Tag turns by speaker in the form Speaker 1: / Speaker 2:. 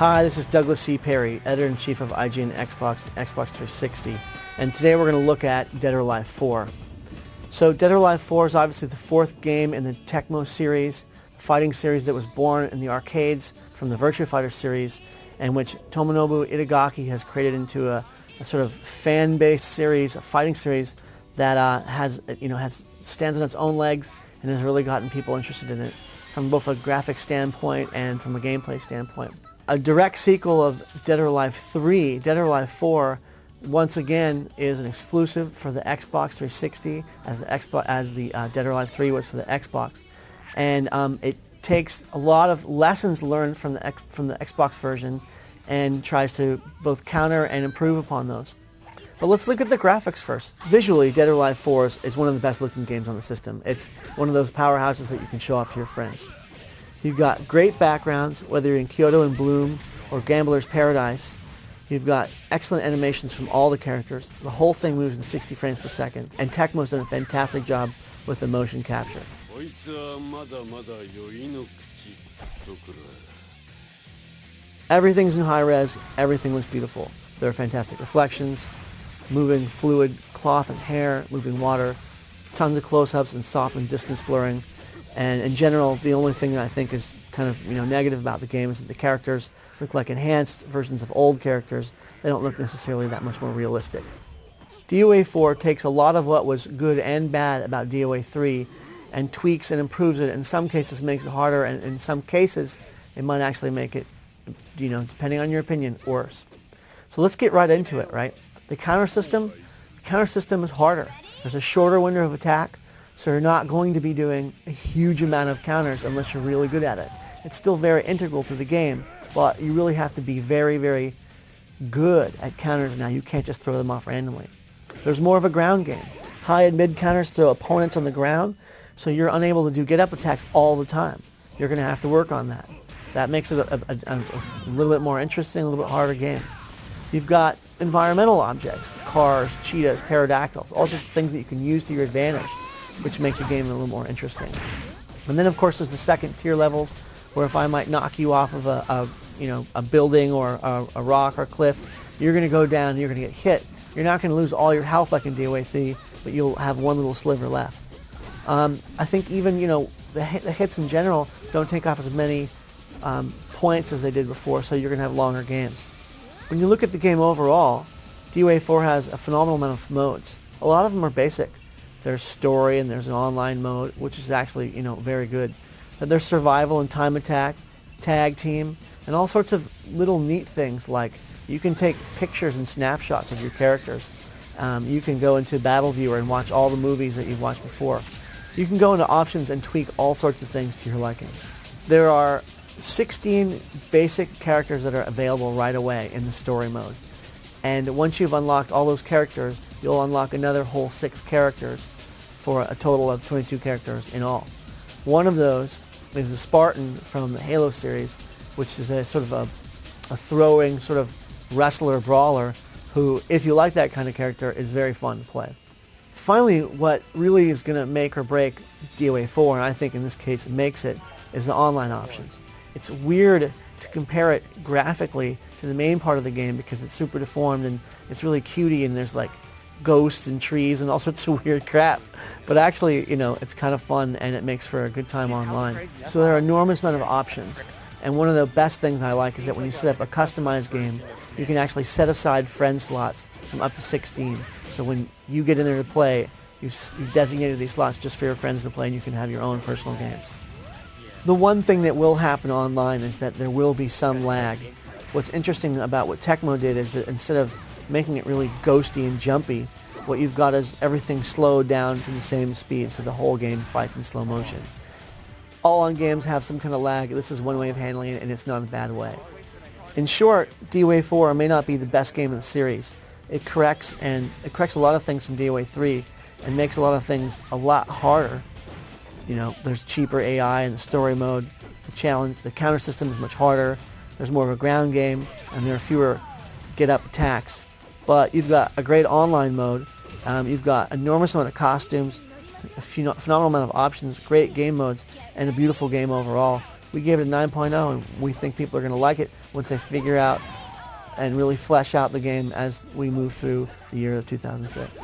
Speaker 1: Hi, this is Douglas C. Perry, Editor-in-Chief of IGN Xbox and Xbox 360, and today we're going to look at Dead or Alive 4. So Dead or Alive 4 is obviously the fourth game in the Tecmo series, a fighting series that was born in the arcades from the Virtua Fighter series, and which Tomonobu Itagaki has created into a sort of fan-based series, a fighting series that stands on its own legs and has really gotten people interested in it from both a graphic standpoint and from a gameplay standpoint. A direct sequel of Dead or Alive 3, Dead or Alive 4, once again is an exclusive for the Xbox 360, as the Dead or Alive 3 was for the Xbox, and it takes a lot of lessons learned from the Xbox version and tries to both counter and improve upon those. But let's look at the graphics first. Visually, Dead or Alive 4 is one of the best looking games on the system. It's one of those powerhouses that you can show off to your friends. You've got great backgrounds, whether you're in Kyoto and Bloom or Gambler's Paradise. You've got excellent animations from all the characters. The whole thing moves in 60 frames per second, and Tecmo's done a fantastic job with the motion capture. Everything's in high res, everything looks beautiful. There are fantastic reflections, moving fluid cloth and hair, moving water, tons of close-ups and softened distance blurring. And in general, the only thing that I think is kind of negative about the game is that the characters look like enhanced versions of old characters. They don't look necessarily that much more realistic. DOA 4 takes a lot of what was good and bad about DOA 3 and tweaks and improves it. In some cases makes it harder, and in some cases it might actually make it, depending on your opinion, worse. So let's get right into it, right? The counter system is harder. There's a shorter window of attack, so you're not going to be doing a huge amount of counters unless you're really good at it. It's still very integral to the game, but you really have to be very, very good at counters now. You can't just throw them off randomly. There's more of a ground game. High and mid counters throw opponents on the ground, so you're unable to do get-up attacks all the time. You're going to have to work on that. That makes it a little bit more interesting, a little bit harder game. You've got environmental objects, cars, cheetahs, pterodactyls, all sorts of things that you can use to your advantage, which makes the game a little more interesting. And then of course there's the second tier levels, where if I might knock you off of a building or a rock or cliff, you're going to go down and you're going to get hit. You're not going to lose all your health like in DOA 3, but you'll have one little sliver left. I think even the hits in general don't take off as many points as they did before, so you're going to have longer games. When you look at the game overall, DOA 4 has a phenomenal amount of modes. A lot of them are basic. There's story and there's an online mode, which is actually, very good. But there's survival and time attack, tag team, and all sorts of little neat things like you can take pictures and snapshots of your characters. You can go into Battle Viewer and watch all the movies that you've watched before. You can go into options and tweak all sorts of things to your liking. There are 16 basic characters that are available right away in the story mode. And once you've unlocked all those characters, you'll unlock another whole 6 characters for a total of 22 characters in all. One of those is the Spartan from the Halo series, which is a sort of a throwing sort of wrestler brawler who, if you like that kind of character, is very fun to play. Finally, what really is going to make or break DOA 4, and I think in this case it makes it, is the online options. It's weird to compare it graphically to the main part of the game because it's super deformed and it's really cutey and there's like ghosts and trees and all sorts of weird crap. But actually, it's kind of fun and it makes for a good time online. So there are an enormous amount of options. And one of the best things I like is that when you set up a customized game, you can actually set aside friend slots from up to 16. So when you get in there to play, you've designated these slots just for your friends to play and you can have your own personal games. The one thing that will happen online is that there will be some lag. What's interesting about what Tecmo did is that instead of making it really ghosty and jumpy, what you've got is everything slowed down to the same speed, so the whole game fights in slow motion. All on games have some kind of lag. This is one way of handling it, and it's not a bad way. In short, DOA 4 may not be the best game in the series. It corrects a lot of things from DOA 3 and makes a lot of things a lot harder. There's cheaper AI in the story mode. The counter system is much harder. There's more of a ground game, and there are fewer get-up attacks. But you've got a great online mode. You've got an enormous amount of costumes, a phenomenal amount of options, great game modes, and a beautiful game overall. We gave it a 9.0, and we think people are going to like it once they figure out and really flesh out the game as we move through the year of 2006.